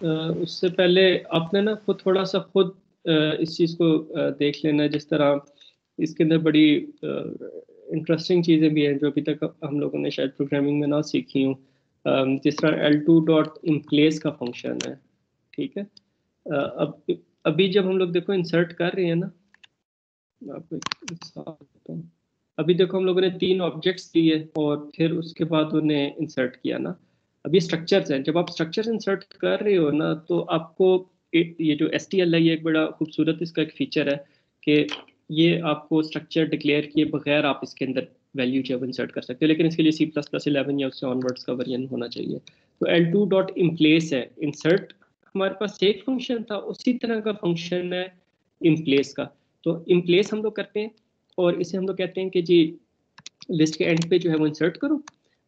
उससे पहले आपने ना खुद थोड़ा सा खुद इस चीज़ को देख लेना, जिस तरह इसके अंदर बड़ी इंटरेस्टिंग चीज़ें भी हैं जो अभी तक हम लोगों ने शायद प्रोग्रामिंग में ना सीखी हूँ। जिस तरह L2 डॉट इम्प्लेस का फंक्शन है, ठीक है। अब अभी जब हम लोग देखो इंसर्ट कर रहे हैं ना, मैं आपको एक मिसाल देता हूँ। अभी देखो हम लोगों ने 3 ऑब्जेक्ट्स लिए और फिर उसके बाद उन्हें इंसर्ट किया ना। अब ये स्ट्रक्चर्स हैं, जब आप स्ट्रक्चर्स इंसर्ट कर रहे हो ना तो आपको ये जो STL है, ये एक बड़ा खूबसूरत इसका एक फीचर है कि ये आपको स्ट्रक्चर डिक्लेयर किए बगैर आप इसके अंदर वैल्यू जो है इंसर्ट कर सकते हो, लेकिन इसके लिए C++11 या उससे ऑनवर्ड्स का वर्जन होना चाहिए। तो L2 डॉट इम्प्लेस है, इंसर्ट हमारे पास एक फंक्शन था, उसी तरह का फंक्शन है इम्प्लेस का। तो इम्प्लेस हम लोग करते हैं और इसे हम लोग कहते हैं कि जी लिस्ट के एंड पे जो है वो इंसर्ट करो।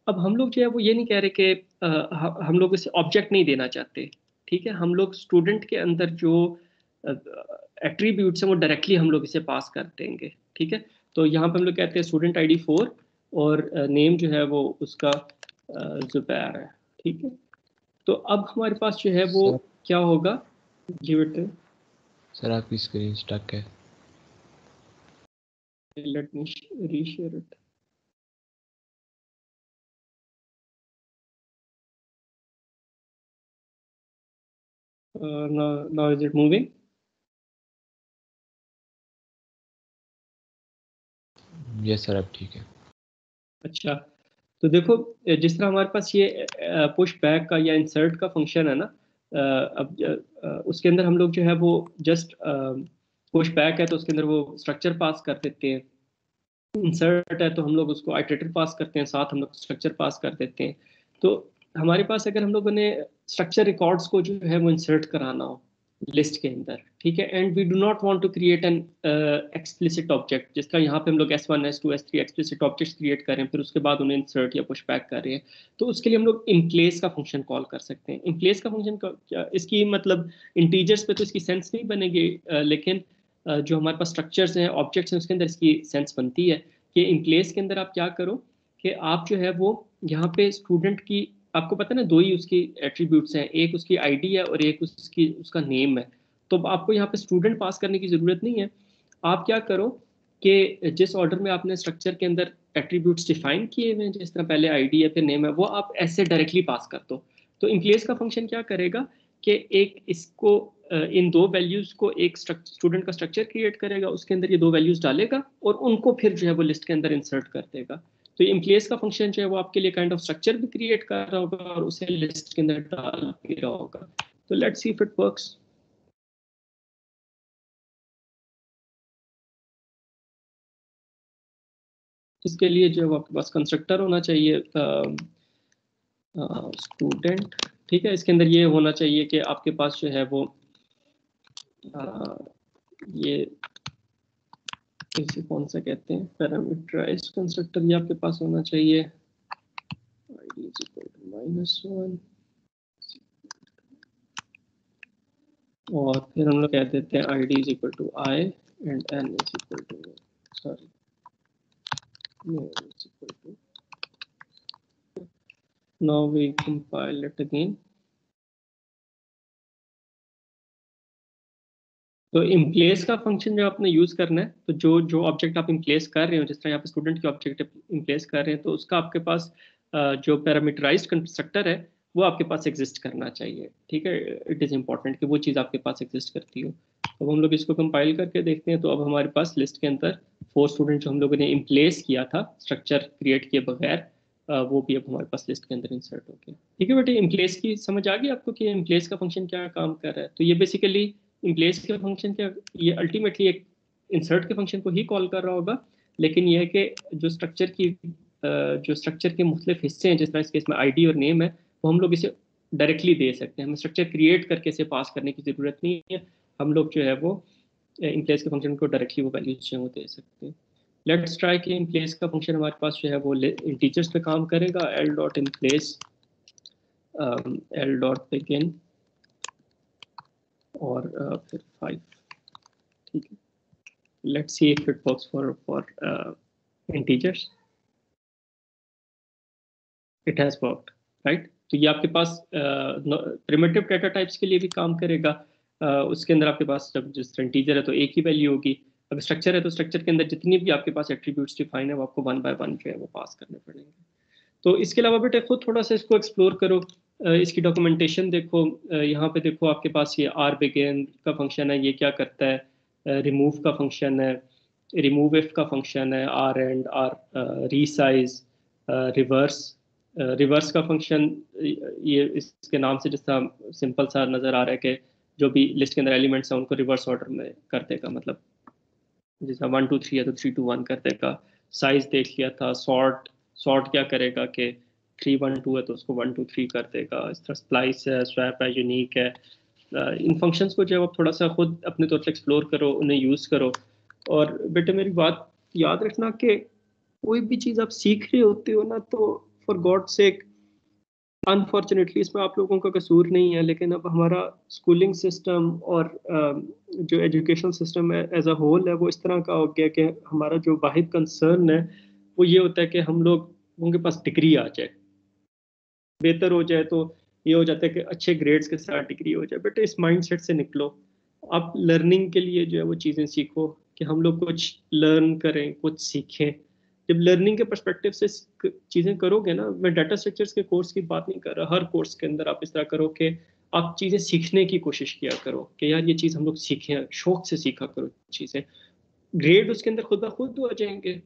अब हम लोग जो है वो ये नहीं कह रहे कि हम लोग इसे ऑब्जेक्ट नहीं देना चाहते, ठीक है। हम लोग स्टूडेंट के अंदर जो एट्रीब्यूट्स हैं वो डायरेक्टली हम लोग इसे पास कर देंगे, ठीक है। तो यहाँ पे हम लोग कहते हैं स्टूडेंट ID 4 और नेम जो है वो उसका जुबैर है, ठीक है। तो अब हमारे पास जो है वो सर क्या होगा, गिव इट, सर आपकी स्क्रीन स्टक है। Let me reshare it. now is it moving? Yes sir अब ठीक है। अच्छा, तो देखो जिस तरह हमारे पास ये पुश बैक का या इंसर्ट का फंक्शन है ना, अब उसके अंदर हम लोग जो है वो जस्ट पुश बैक है तो उसके अंदर वो स्ट्रक्चर पास कर देते हैं, इंसर्ट है तो हम लोग उसको आइटरेटर पास करते हैं, साथ हम लोग स्ट्रक्चर पास कर देते हैं। तो हमारे पास अगर हम लोगों ने स्ट्रक्चर रिकॉर्ड्स को जो है वो इंसर्ट कराना हो लिस्ट के अंदर, ठीक है, and we do not want to create an explicit object, जिस तरह यहाँ पे हम लोग S1 S2 S3 explicit objects create कर रहे हैं, फिर उसके बाद उन्हें इंसर्ट या पुश बैक कर रहे हैं, तो उसके लिए हम लोग इनप्लेस का फंक्शन कॉल कर सकते हैं। इनप्लेस का फंक्शन का इसकी मतलब इंटीजर्स पे तो इसकी सेंस नहीं बनेगी, लेकिन जो हमारे पास स्ट्रक्चर्स हैं ऑब्जेक्ट्स हैं उसके अंदर इसकी सेंस बनती है कि इन प्लेस के अंदर आप क्या करो कि आप जो है वो यहाँ पे स्टूडेंट की, आपको पता है ना, दो ही उसकी एट्रीब्यूट्स हैं, एक उसकी ID है और एक उसकी उसका नेम है। तो आपको यहाँ पे स्टूडेंट पास करने की ज़रूरत नहीं है। आप क्या करो कि जिस ऑर्डर में आपने स्ट्रक्चर के अंदर एट्रीब्यूट्स डिफाइन किए हुए हैं, जिस तरह पहले ID है फिर नेम है, वो आप ऐसे डायरेक्टली पास कर दो। तो इनप्लेस का फंक्शन क्या करेगा कि एक इसको इन दो वैल्यूज को एक स्टूडेंट का स्ट्रक्चर क्रिएट करेगा, उसके अंदर ये दो वैल्यूज डालेगा और उनको फिर जो है वो लिस्ट के अंदर इंसर्ट कर देगा। तो इम्प्लेस का फंक्शन जो है वो आपके लिए काइंड ऑफ स्ट्रक्चर भी क्रिएट कर रहा होगा और उसे लिस्ट के अंदर डाल भी रहा होगा। तो let's see if it works. इसके लिए जो है आपके पास कंस्ट्रक्टर होना चाहिए स्टूडेंट, ठीक है। इसके अंदर ये होना चाहिए कि आपके पास जो है वो ये इसे कौन सा कहते हैं, पैरामीटराइज्ड कंस्ट्रक्टर, ये आपके पास होना चाहिए। id is equal to -1 और फिर हम लोग कह देते हैं ID is equal to I and N is equal to, sorry, no is equal to, now we compile it again। तो इम्प्लेस का फंक्शन जो आपने यूज करना है, तो जो जो ऑब्जेक्ट आप इम्प्लेस कर रहे हो, जिस तरह यहाँ पे स्टूडेंट के ऑब्जेक्ट इम्प्लेस कर रहे हैं, तो उसका आपके पास जो पैरामीटराइज्ड कंस्ट्रक्टर है वो आपके पास एग्जिस्ट करना चाहिए, ठीक है। इट इज़ इम्पॉर्टेंट कि वो चीज़ आपके पास एग्जिस्ट करती हो। तो हम लोग इसको कंपाइल करके देखते हैं, तो अब हमारे पास लिस्ट के अंदर 4 स्टूडेंट जो हम लोगों ने इम्प्लेस किया था स्ट्रक्चर क्रिएट किए बगैर, वो भी अब हमारे पास लिस्ट के अंदर इंसर्ट हो गया, ठीक है बेटे। इम्प्लेस की समझ आ गई आपको कि इम्प्लेस का फंक्शन क्या काम कर रहा है? तो ये बेसिकली इम्प्लेस के फंक्शन क्या, ये अल्टीमेटली एक इंसर्ट के फंक्शन को ही कॉल कर रहा होगा, लेकिन यह है कि जो स्ट्रक्चर की जो स्ट्रक्चर के मुख्तलिफ हिस्से हैं, जिस तरह इस केस में ID और नेम है, वो हम लोग इसे डायरेक्टली दे सकते हैं, हमें स्ट्रक्चर क्रिएट करके इसे पास करने की ज़रूरत नहीं है। हम लोग जो है वो इम्प्लेस के फंक्शन को डायरेक्टली वो वैल्यूज जो है वो दे सकते हैं। लेट्स ट्राई कि इम्प्लेस का फंक्शन हमारे पास जो है वो इंटीजर्स पे काम करेगा। L dot emplace L dot begin और फिर 5, ठीक है। Let's see if it works for integers. It has worked, right? तो ये आपके पास प्रिमिटिव डेटा टाइप्स के लिए भी काम करेगा। उसके अंदर आपके पास जब जिस तरह इंटीजर है तो एक ही वैल्यू होगी, अगर स्ट्रक्चर है तो स्ट्रक्चर के अंदर जितनी भी आपके पास एट्रीब्यूट्स डिफाइन है वो आपको 1 बाय 1 जो है वो पास करने पड़ेंगे। तो इसके अलावा बेटे खुद थोड़ा सा इसको एक्सप्लोर करो, इसकी डॉक्यूमेंटेशन देखो। यहाँ पे देखो आपके पास ये आर बिगिन का फंक्शन है, ये क्या करता है, रिमूव का फंक्शन है, रिमूव इफ का फंक्शन है, rend, R resize, reverse, reverse का फंक्शन ये इसके नाम से जिस तरह सिंपल सा नज़र आ रहा है कि जो भी लिस्ट के अंदर एलिमेंट्स हैं उनको रिवर्स ऑर्डर में कर देगा, मतलब जैसा 1 2 3 है तो 3 2 1 कर देगा। साइज देख लिया था, सॉर्ट, सॉर्ट क्या करेगा कि 3 1 2 है तो उसको 1 2 3 कर देगा। इस तरह स्प्लाइस है, स्वैप है, यूनिक है। इन फंक्शंस को जो है आप थोड़ा सा खुद अपने तौर पर एक्सप्लोर करो, उन्हें यूज़ करो। और बेटे मेरी बात याद रखना कि कोई भी चीज़ आप सीख रहे होते हो ना, तो फॉर गॉड सेक, अनफॉर्चुनेटली इसमें आप लोगों का कसूर नहीं है, लेकिन अब हमारा स्कूलिंग सिस्टम और जो एजुकेशन सिस्टम है एज अ होल है वो इस तरह का हो गया कि हमारा जो वाहिद कंसर्न है वो ये होता है कि हम लोगों के पास डिग्री आ जाए, बेहतर हो जाए, तो ये हो जाता है कि अच्छे ग्रेड्स के साथ डिग्री हो जाए। बट इस माइंडसेट से निकलो, आप लर्निंग के लिए जो है वो चीज़ें सीखो कि हम लोग कुछ लर्न करें, कुछ सीखें। जब लर्निंग के पर्सपेक्टिव से चीज़ें करोगे ना, मैं डाटा स्ट्रक्चर्स के कोर्स की बात नहीं कर रहा, हर कोर्स के अंदर आप इस तरह करो कि आप चीज़ें सीखने की कोशिश किया करो कि यार ये चीज़ हम लोग सीखें, शौक से सीखा करो चीज़ें। ग्रेड उसके अंदर खुद ब खुद आ जाएंगे,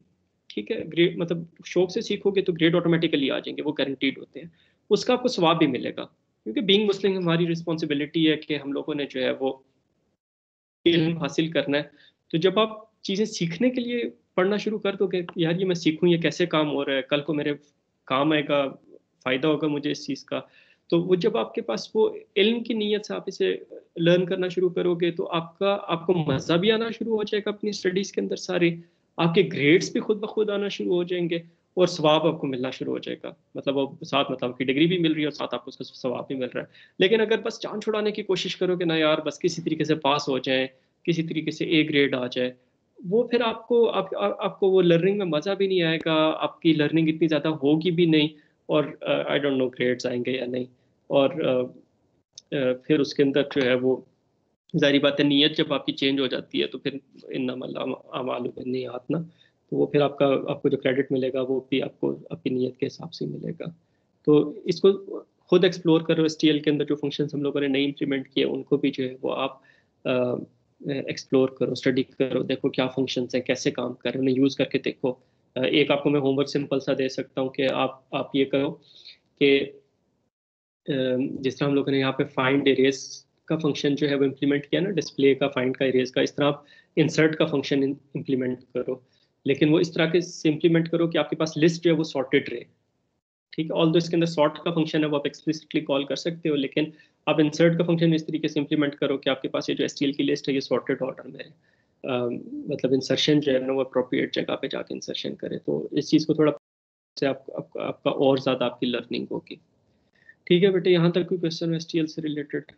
ठीक है, ग्रेड मतलब शौक से सीखोगे तो ग्रेड ऑटोमेटिकली आ जाएंगे, वो गारंटीड होते हैं। उसका आपको सवाब भी मिलेगा, क्योंकि बीइंग मुस्लिम हमारी रिस्पॉन्सिबिलिटी है कि हम लोगों ने जो है वो इल्म हासिल करना है। तो जब आप चीज़ें सीखने के लिए पढ़ना शुरू कर दोगे, यार ये मैं सीखूं, ये कैसे काम हो रहा है, कल को मेरे काम आएगा, फ़ायदा होगा मुझे इस चीज़ का, तो वो जब आपके पास वो इल्म की नीयत से आप इसे लर्न करना शुरू करोगे तो आपको मज़ा भी आना शुरू हो जाएगा अपनी स्टडीज़ के अंदर सारी, आपके ग्रेड्स भी खुद ब खुद आना शुरू हो जाएंगे और सवाब आपको मिलना शुरू हो जाएगा। मतलब वो साथ मतलब आपकी डिग्री भी मिल रही है और साथ आपको उसका सवाब भी मिल रहा है। लेकिन अगर बस जान छुड़ाने की कोशिश करोगे ना, यार बस किसी तरीके से पास हो जाए, किसी तरीके से ए ग्रेड आ जाए, वो फिर आपको वो लर्निंग में मज़ा भी नहीं आएगा, आपकी लर्निंग इतनी ज़्यादा होगी भी नहीं, और आई डोंट नो ग्रेड्स आएंगे या नहीं। और फिर उसके अंदर जो है वो ज़ाहिर बात है, नीयत जब आपकी चेंज हो जाती है तो फिर इन्नमल अमालु बिन्नियात ना, तो वो फिर आपको जो क्रेडिट मिलेगा वो भी आपको आपकी नीयत के हिसाब से मिलेगा। तो इसको खुद एक्सप्लोर करो। एसटीएल के अंदर जो फंक्शंस हम लोगों ने नई इंप्लीमेंट किए उनको भी जो है वो आप एक्सप्लोर करो, स्टडी करो, देखो क्या फंक्शंस हैं, कैसे काम कर रहे हैं, उन्हें यूज़ करके देखो। एक आपको मैं होमवर्क सिंपल सा दे सकता हूँ कि आप ये करो कि जिस तरह हम लोगों ने यहाँ पे फाइंड एरेज का फंक्शन जो है वो इम्प्लीमेंट किया ना, डिस्प्ले का, फाइंड का, एरेज का, इस तरह आप इंसर्ट का फंक्शन इम्प्लीमेंट करो, लेकिन वो इस तरह के से इम्प्लीमेंट करो कि आपके पास लिस्ट जो है वो सॉर्टेड रहे, ठीक है। ऑल दो इसके अंदर सॉर्ट का फंक्शन है वो आप एक्सप्लिसिटली कॉल कर सकते हो, लेकिन आप इंसर्ट का फंक्शन इस तरीके से इम्प्लीमेंट करो कि आपके पास ये जो एसटीएल की लिस्ट है ये सॉर्टेड ऑर्डर में है। मतलब इंसर्शन जो है ना वो अप्रोप्रिएट जगह पे जाके इंसर्शन करे, तो इस चीज़ को थोड़ा से आपका और ज़्यादा आपकी लर्निंग होगी। ठीक है बेटे, यहाँ तक कोई क्वेश्चन एसटीएल से रिलेटेड?